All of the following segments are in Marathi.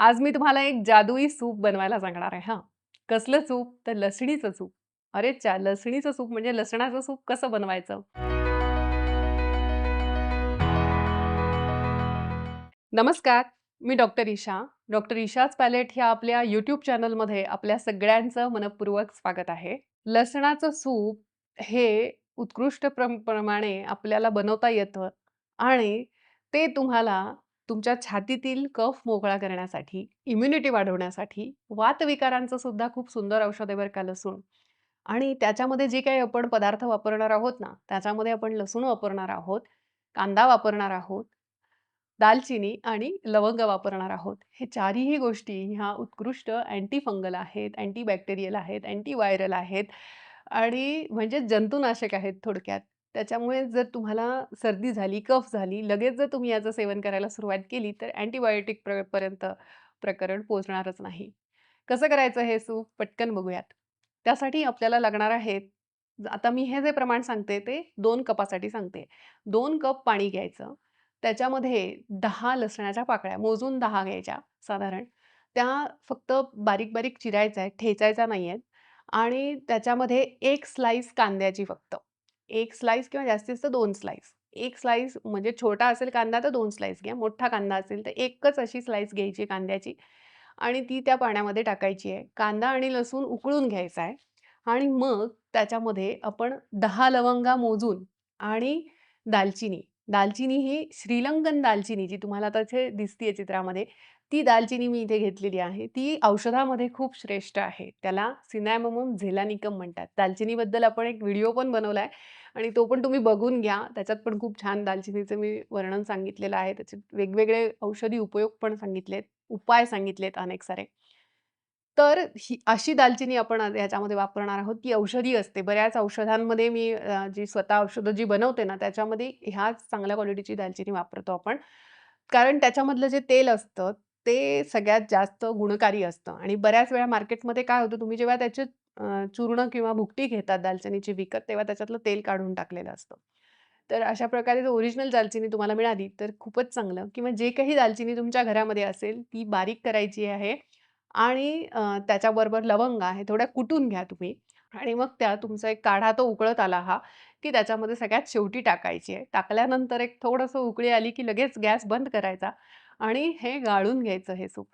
आज मी तुम्हाला एक जादुई सूप बनवायला सांगणार आहे हां. कसलं सूप? तर लसणीचं सूप. अरेच्चा! लसणीचं सूप म्हणजे लसणाचं सूप कसं बनवायचं? नमस्कार, मी doctor Isha. Doctor Isha's palette ह्या आपल्या YouTube चॅनलमध्ये आपल्या सगळ्यांचं मनःपूर्वक स्वागत आहे. लसणाचं सूप हे उत्कृष्ट प्रमाणे आपल्याला बनवता येतं आणि ते तुम्हाला तुमच्या छातीतील कफ मोकळा करण्यासाठी, इम्युनिटी वाढवण्यासाठी, वातविकारांचं सुद्धा खूप सुंदर औषध आहे बरं का लसूण. आणि त्याच्यामध्ये जे काही आपण पदार्थ वापरणार आहोत ना, त्याच्यामध्ये आपण लसूण वापरणार आहोत, कांदा वापरणार आहोत, दालचिनी आणि लवंग वापरणार आहोत. हे चारही गोष्टी ह्या उत्कृष्ट अँटी फंगल आहेत, अँटी बॅक्टेरियल आहेत, अँटी व्हायरल आहेत आणि म्हणजे जंतुनाशक आहेत थोडक्यात. त्याच्यामुळे जर तुम्हाला सर्दी झाली, कफ झाली, लगेच जर तुम्ही याचं सेवन करायला सुरुवात केली, तर अँटिबायोटिक पर्यंत प्रकरण पोहोचणारच नाही. कसं करायचं हे सूप? पटकन बघूयात. त्यासाठी आपल्याला लागणार आहेत, आता मी हे जे प्रमाण सांगते ते 2 कपासाठी सांगते. 2 कप पाणी घ्यायचं. त्याच्यामध्ये 10 लसणाच्या पाकळ्या मोजून 10 घ्यायच्या साधारण. त्या फक्त बारीक-बारीक चिरायच्या आहेत, ठेचायच्या नाहीयेत आणि त्याच्यामध्ये 1 स्लाईस कांद्याची फक्त. 1 स्लाईस किंवा जास्तीत जास्त 2 स्लाईस. 1 स्लाईस म्हणजे छोटा असेल कांदा तर 2 स्लाईस घ्या. मोठा कांदा असेल तर एकच अशी स्लाईस घ्यायची कांद्याची आणि ती त्या पाण्यामध्ये टाकायची आहे. कांदा आणि लसूण उकळून घ्यायचा आहे आणि मग त्याच्यामध्ये आपण 10 लवंगा मोजून आणि दालचिनी. दालचिनी ही श्रीलंकन दालचिनी जी तुम्हाला आता इथे दिसतीये चित्रामध्ये, ती दालचिनी मी इथे घेतलेली आहे. ती औषधामध्ये खूप श्रेष्ठ आहे. त्याला सिनॅमोमम झेलानिकम म्हणतात. दालचिनीबद्दल आपण एक व्हिडिओ पण बनवलाय आणि तो पण तुम्ही बघून घ्या. त्याच्यात पण खूप छान दालचिनीचं मी वर्णन सांगितलेलं आहे. त्याचे वेगवेगळे औषधी उपयोग पण सांगितलेत, उपाय सांगितलेत अनेक सारे. तर ही अशी दालचिनी आपण आज याच्यामध्ये वापरणार आहोत. ती औषधी असते. बऱ्याच औषधांमध्ये मी जी स्वतः औषधं जी बनवते ना, त्याच्यामध्ये ह्याच चांगल्या क्वालिटीची दालचिनी वापरतो आपण. कारण त्याच्यामधलं जे तेल असतं, ते सगळ्यात जास्त गुणकारी असतं आणि बऱ्याच वेळा मार्केटमध्ये काय होतं, तुम्ही जेव्हा त्याचे चूर्ण किंवा भुकटी घेतात दालचिनीची विकत, तेव्हा त्याच्यातलं तेल काढून टाकलेलं असतं. तर अशा प्रकारे जर ओरिजिनल दालचिनी तुम्हाला मिळाली, तर खूपच चांगलं किंवा जे काही दालचिनी तुमच्या घरामध्ये असेल, ती बारीक करायची आहे आणि त्याच्याबरोबर लवंगा हे थोड्या कुटून घ्या तुम्ही आणि मग त्या तुमचा एक काढा तो उकळत आला हा, की त्याच्यामध्ये सगळ्यात शेवटी टाकायची आहे. टाकल्यानंतर एक थोडंसं उकळी आली, की लगेच गॅस बंद करायचा आणि हे गाळून घ्यायचं हे सूप.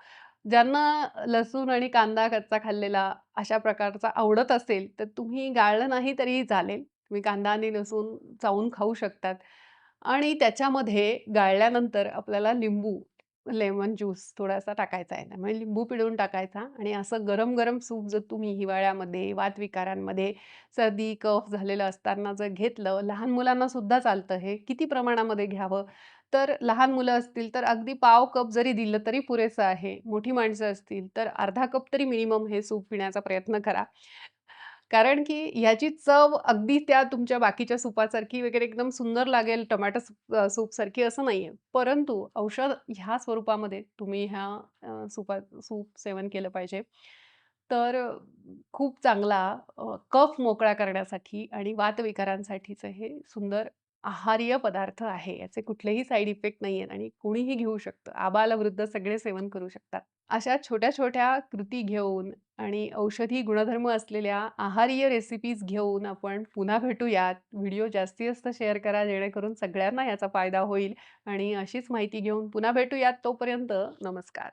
ज्यांना लसूण आणि कांदा कच्चा खाल्लेला अशा प्रकारचा आवडत असेल, तर तुम्ही गाळलं नाही तरीही चालेल. तुम्ही कांदा आणि लसूण चावून खाऊ शकतात आणि त्याच्यामध्ये गाळल्यानंतर आपल्याला लिंबू लेमन ज्यूस थोडासा टाकायचा आहे. त्यामुळे लिंबू पिळून टाकायचा आणि असं गरम-गरम सूप जर तुम्ही हिवाळ्यामध्ये, वातविकारांमध्ये, सर्दी, कफ झालेलं असताना जर घेतलं, लहान मुलांना सुद्धा चालतं हे. किती प्रमाणामध्ये घ्यावं? तर लहान मुलं असतील तर अगदी पाव कप जरी दिलं तरी पुरेसं आहे. मोठी माणसं असतील तर अर्धा कप तरी मिनिमम हे सूप पिण्याचा प्रयत्न करा. कारण की ह्याची चव अगदी त्या तुमच्या बाकीच्या सूपासारखी वगैरे एकदम सुंदर लागेल टोमॅटो सूपसारखी असं नाहीये. परंतु औषध ह्या स्वरूपामध्ये तुम्ही ह्या सूप सेवन केलं पाहिजे. तर खूप चांगला कफ मोकळा करण्यासाठी आणि वातविकारांसाठीचं हे सुंदर आहार्य पदार्थ आहे. याचे कुठलेही साइड इफेक्ट नाहीयेत आणि कुणीही घेऊ शकतं. आबाल-वृद्ध सगळे सेवन करू शकतात. अशा छोट्या-छोट्या कृती घेऊन आणि औषधी गुणधर्म असलेल्या आहार्य रेसिपीज घेऊन आपण पुन्हा भेटूयात. व्हिडिओ जास्तीत जास्त शेअर करा जेणेकरून सगळ्यांना याचा फायदा होईल आणि अशीच माहिती घेऊन पुन्हा भेटूयात. तोपर्यंत नमस्कार.